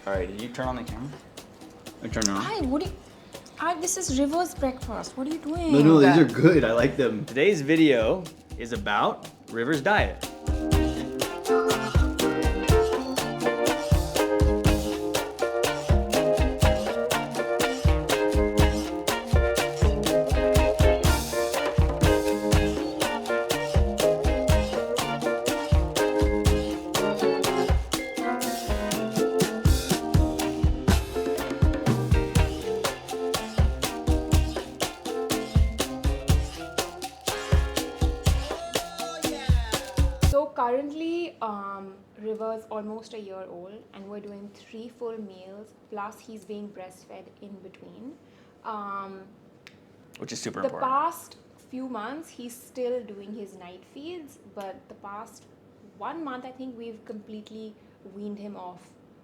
All right, did you turn on the camera? I turned it on. Hi, what do you... this is River's breakfast. What are you doing? No, these are good. I like them. Today's video is about River's diet. So currently, River's almost a year old, and we're doing 3 full meals. Plus, he's being breastfed in between. Which is super The important. past few months, he's still doing his night feeds, but the past 1 month, I think we've completely weaned him off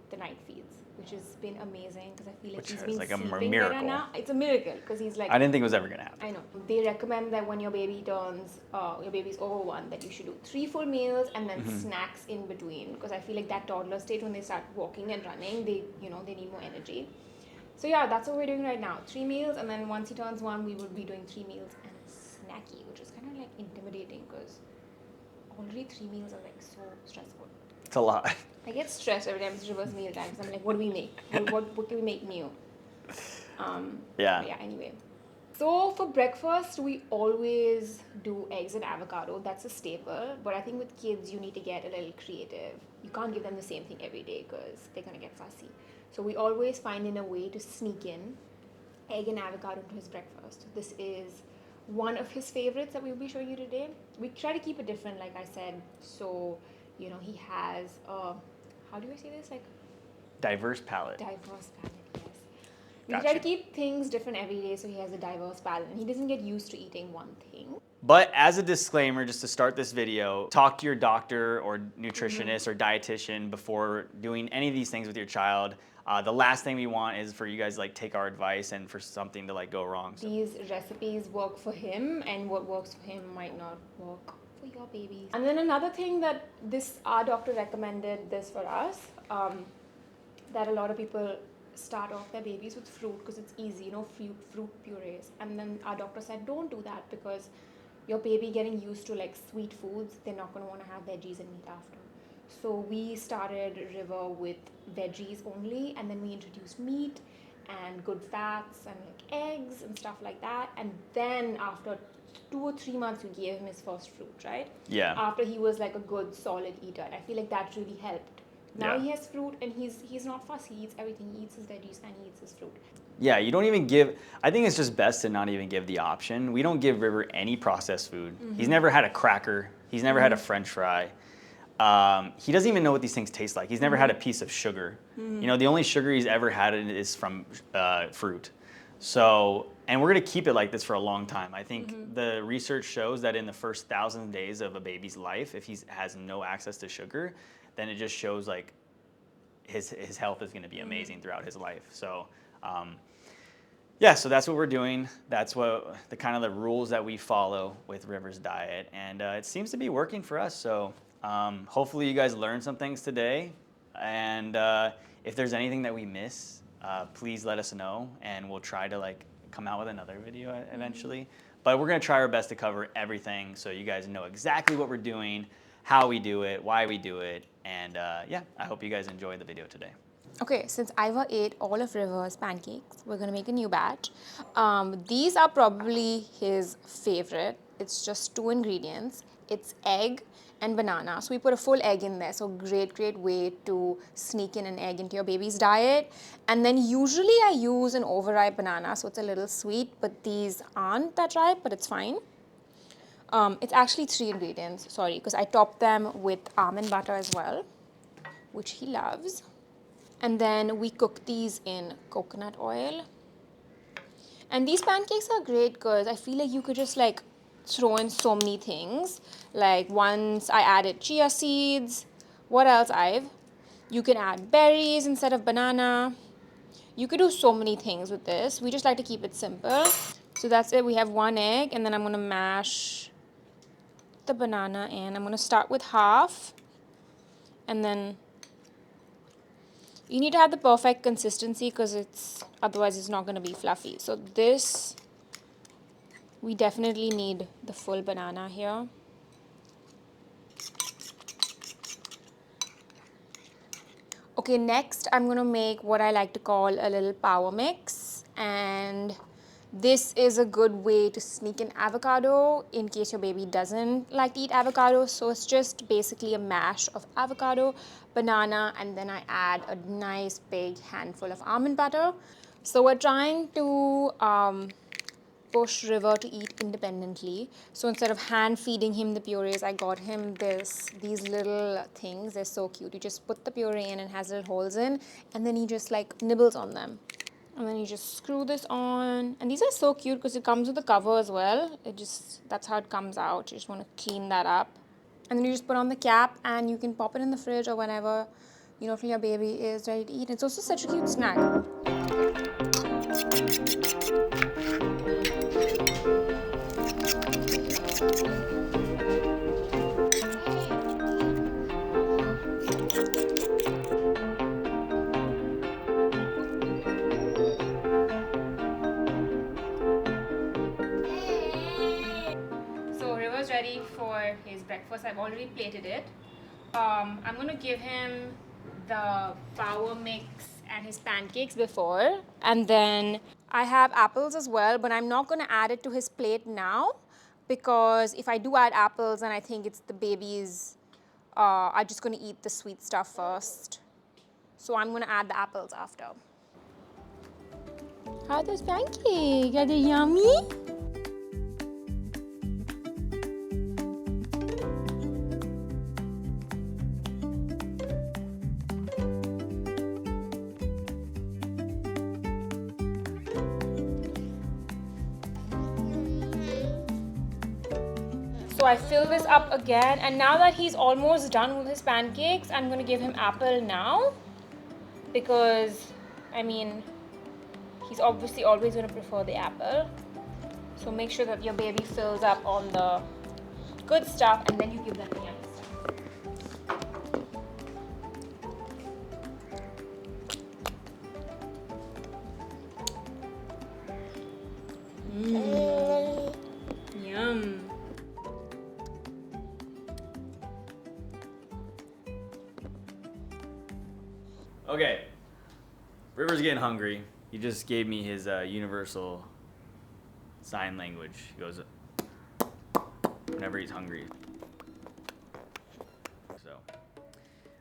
the night feeds, which has been amazing because I feel like Which he's is been like a sleeping miracle. better now. It's a miracle because he's like. I didn't think it was ever gonna happen. I know. They recommend that when your baby turns, your baby's over 1, that you should do 3 full meals and then snacks in between. Because I feel like that toddler stage, when they start walking and running, they need more energy. So yeah, that's what we're doing right now. 3 meals, and then once he turns 1, we will be doing 3 meals and a snacky, which is kind of like intimidating because already 3 meals are like so stressful. It's a lot. I get stressed every time it's reverse meal time. So I'm like, what do we make? What can we make new? Yeah. But yeah, anyway. So for breakfast, we always do eggs and avocado. That's a staple. But I think with kids, you need to get a little creative. You can't give them the same thing every day because they're going to get fussy. So we always find in a way to sneak in egg and avocado into his breakfast. This is one of his favorites that we'll be showing you today. We try to keep it different, like I said. So, he has how do I say this? Like Diverse palate. diverse palate, yes. We Gotcha. try to keep things different every day so he has a diverse palate and he doesn't get used to eating one thing. But as a disclaimer, just to start this video, talk to your doctor or nutritionist or dietitian before doing any of these things with your child. The last thing we want is for you guys to like take our advice and for something to like go wrong. So. These recipes work for him and what works for him might not work for your babies. And then another thing that our doctor recommended this for us, that a lot of people start off their babies with fruit because it's easy, fruit purees. And then our doctor said don't do that because your baby getting used to like sweet foods, they're not going to want to have veggies and meat after. So we started River with veggies only, and then we introduced meat and good fats and like eggs and stuff like that. And then after 2 or 3 months, we gave him his first fruit, right? Yeah. After he was like a good solid eater. And I feel like that really helped. Now he has fruit and he's not fussy. He eats everything. He eats his veggies and he eats his fruit. Yeah, you don't even give, I think it's just best to not even give the option. We don't give River any processed food. He's never had a cracker. He's never had a French fry. He doesn't even know what these things taste like. He's never had a piece of sugar. The only sugar he's ever had is from fruit. So, and we're gonna keep it like this for a long time. I think the research shows that in the first 1,000 days of a baby's life, if he has no access to sugar, then it just shows like his health is gonna be amazing throughout his life. So, yeah, so that's what we're doing. That's what the kind of the rules that we follow with River's diet, and it seems to be working for us. So hopefully you guys learned some things today, and if there's anything that we miss, please let us know, and we'll try to like come out with another video eventually. But we're gonna try our best to cover everything so you guys know exactly what we're doing, how we do it, why we do it, and yeah, I hope you guys enjoyed the video today. Okay, since Ivor ate all of River's pancakes, we're gonna make a new batch. These are probably his favorite. It's just 2 ingredients. It's egg and banana. So we put a full egg in there. So great way to sneak in an egg into your baby's diet. And then usually I use an overripe banana, so it's a little sweet, but these aren't that ripe, but it's fine. It's actually 3 ingredients, sorry, because I topped them with almond butter as well, which he loves. And then we cook these in coconut oil. And these pancakes are great because I feel like you could just like throw in so many things. Like once I added chia seeds. What else, Ive? You can add berries instead of banana. You could do so many things with this. We just like to keep it simple. So that's it. We have 1 egg, and then I'm going to mash the banana in. I'm going to start with half, and then You need to have the perfect consistency because otherwise it's not going to be fluffy. So this, we definitely need the full banana here. Okay, next I'm going to make what I like to call a little power mix, and this is a good way to sneak in avocado in case your baby doesn't like to eat avocado. So it's just basically a mash of avocado, banana, and then I add a nice big handful of almond butter. So we're trying to push River to eat independently. So instead of hand feeding him the purees, I got him these little things. They're so cute. You just put the puree in and has little holes in, and then he just like nibbles on them. And then you just screw this on. And these are so cute because it comes with a cover as well. That's how it comes out. You just want to clean that up. And then you just put on the cap and you can pop it in the fridge or whenever, if your baby is ready to eat. It's also such a cute snack. So River's ready for his breakfast. I've already plated it. I'm gonna give him the flour mix and his pancakes before, and then I have apples as well, but I'm not gonna add it to his plate now because if I do add apples, then I think it's the baby's. I'm just gonna eat the sweet stuff first, so I'm gonna add the apples after. How are those pancakes? Are they yummy? So I fill this up again, and now that he's almost done with his pancakes, I'm going to give him apple now because, he's obviously always going to prefer the apple. So make sure that your baby fills up on the good stuff and then you give them the yummy stuff. Yum. Okay, River's getting hungry. He just gave me his universal sign language. He goes whenever he's hungry. So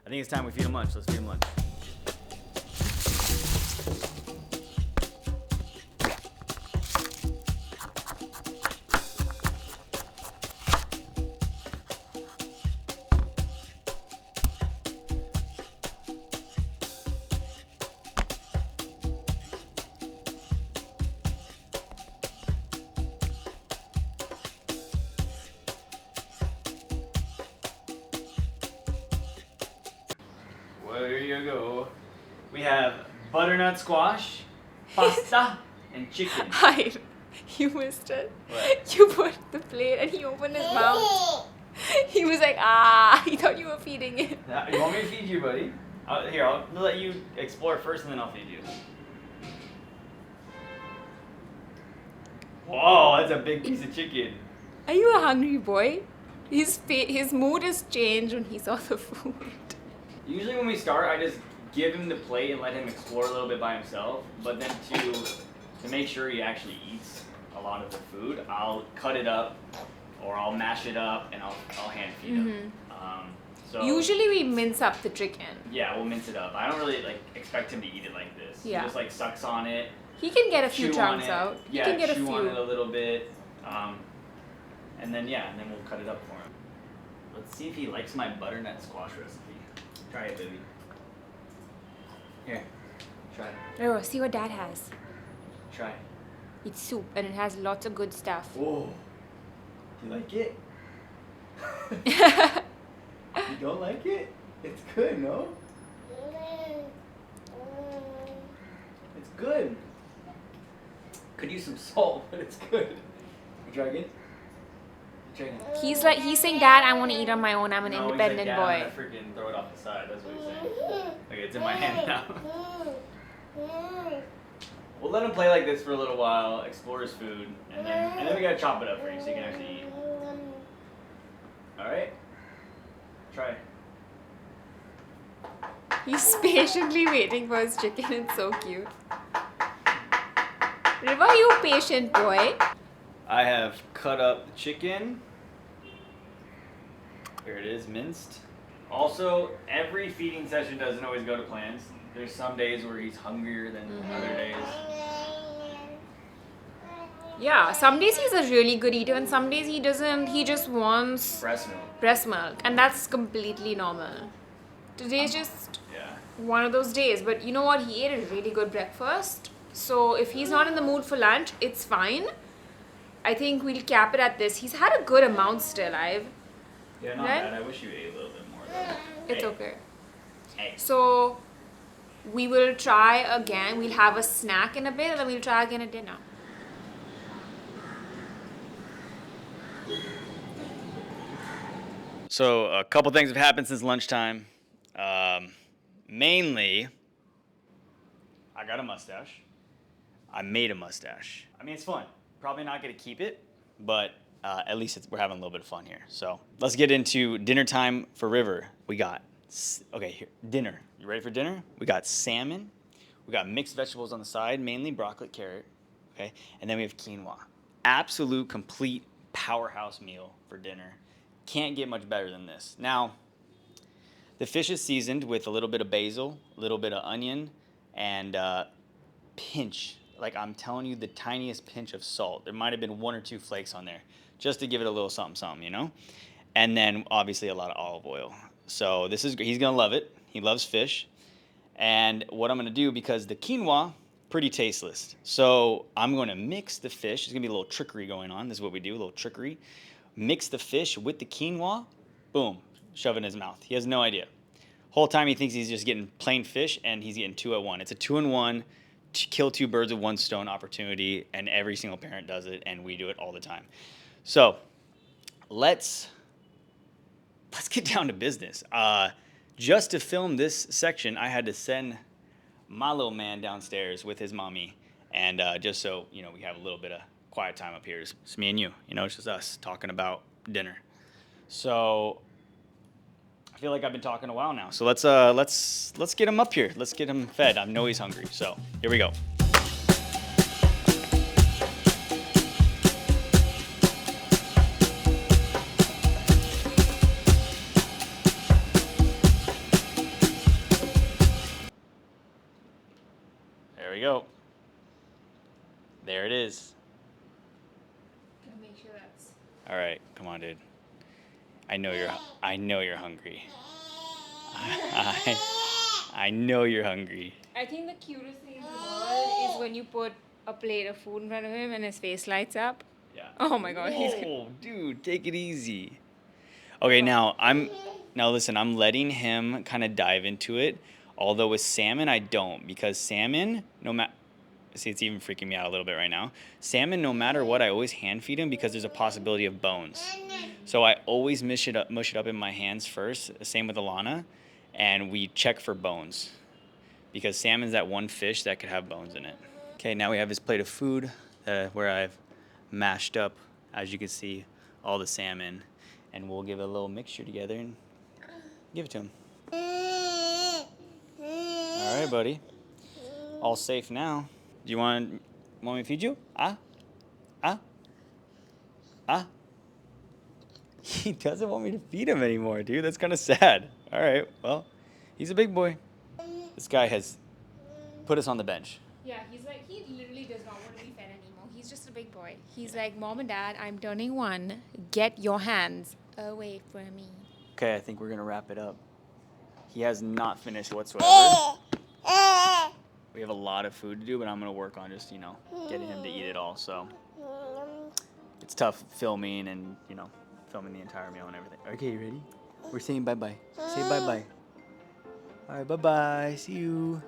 I think it's time we feed him lunch. Let's feed him lunch. There you go. We have butternut squash, pasta, and chicken. Hi. You missed it. What? You put the plate and he opened his mouth. He was like, he thought you were feeding it. You want me to feed you, buddy? Here, I'll let you explore first and then I'll feed you. Whoa, that's a big piece of chicken. Are you a hungry boy? His mood has changed when he saw the food. Usually when we start, I just give him the plate and let him explore a little bit by himself. But then to make sure he actually eats a lot of the food, I'll cut it up or I'll mash it up and I'll hand feed him. So usually we mince up the chicken. Yeah, we'll mince it up. I don't really expect him to eat it like this. Yeah. He just sucks on it. He can get a few chew chunks on it. out. Yeah, he can get a chew few. on it a little bit. And then we'll cut it up for him. Let's see if he likes my butternut squash recipe. Try it, baby. Here, try it. Oh, see what Dad has. Try it. It's soup and it has lots of good stuff. Whoa. Do you like it? You don't like it? It's good, no? It's good. Could use some salt, but it's good. You try again? Chicken. He's saying, Dad, I want to eat on my own. I'm an independent Dad, boy. I'm gonna freaking throw it off the side. That's what he's saying. Okay, it's in my hand now. We'll let him play like this for a little while, explore his food, and then we gotta chop it up for you so you can actually eat. All right. Try. He's patiently waiting for his chicken. It's so cute. River, you patient boy. I have cut up the chicken. Here it is, minced. Also, every feeding session doesn't always go to plans. There's some days where he's hungrier than other days. Yeah, some days he's a really good eater and some days he doesn't. He just wants Breast milk. and that's completely normal. Today's just Yeah. one of those days, but you know what? He ate a really good breakfast. So if he's not in the mood for lunch, it's fine. I think we'll cap it at this. He's had a good amount still, Yeah, not Right? bad. I wish you ate a little bit more though. It's Hey. okay. Hey. So we will try again. We'll have a snack in a bit and then we'll try again at dinner. So a couple things have happened since lunchtime. Mainly, I got a mustache. I made a mustache. I mean, it's fun. Probably not gonna keep it, but at least we're having a little bit of fun here. So let's get into dinner time for River. We got, here, dinner. You ready for dinner? We got salmon. We got mixed vegetables on the side, mainly broccoli, carrot, okay? And then we have quinoa. Absolute, complete powerhouse meal for dinner. Can't get much better than this. Now, the fish is seasoned with a little bit of basil, a little bit of onion, and pinch, like I'm telling you, the tiniest pinch of salt. There might have been 1 or 2 flakes on there, just to give it a little something, something, you know? And then obviously a lot of olive oil. So this is, he's gonna love it. He loves fish. And what I'm gonna do, because the quinoa, pretty tasteless. So I'm gonna mix the fish. There's gonna be a little trickery going on. This is what we do, a little trickery. Mix the fish with the quinoa, boom, shove it in his mouth. He has no idea. Whole time he thinks he's just getting plain fish and he's getting 2 at 1. It's a 2-in-1, kill 2 birds with 1 stone opportunity, and every single parent does it, and we do it all the time. So let's get down to business. Just to film this section, I had to send my little man downstairs with his mommy, and just so you know, we have a little bit of quiet time up here. It's me and you. You know, it's just us talking about dinner. So I feel like I've been talking a while now. So let's get him up here. Let's get him fed. I know he's hungry. So here we go. There we go. There it is. Make sure that's. All right, come on, dude. I know you're hungry. I know you're hungry. I think the cutest thing in the world is when you put a plate of food in front of him and his face lights up. Yeah. Oh my God, he's. Oh, dude, take it easy. Okay, now listen, I'm letting him kind of dive into it. Although with salmon, I don't, because salmon, see, it's even freaking me out a little bit right now. Salmon, no matter what, I always hand feed him because there's a possibility of bones. So I always mush it up in my hands first. Same with Alana, and we check for bones because salmon's that one fish that could have bones in it. Okay, now we have his plate of food where I've mashed up, as you can see, all the salmon, and we'll give it a little mixture together and give it to him. All right, buddy. All safe now. Do you want me to feed you? He doesn't want me to feed him anymore, dude. That's kind of sad. All right, well, he's a big boy. This guy has put us on the bench. Yeah, he literally does not want to be fed anymore. He's just a big boy. He's like, Mom and Dad, I'm turning 1. Get your hands away from me. Okay, I think we're gonna wrap it up. He has not finished whatsoever. We have a lot of food to do, but I'm gonna work on just, getting him to eat it all. So it's tough filming and, filming the entire meal and everything. Okay, you ready? We're saying bye-bye. Say bye-bye. All right, bye-bye. See you.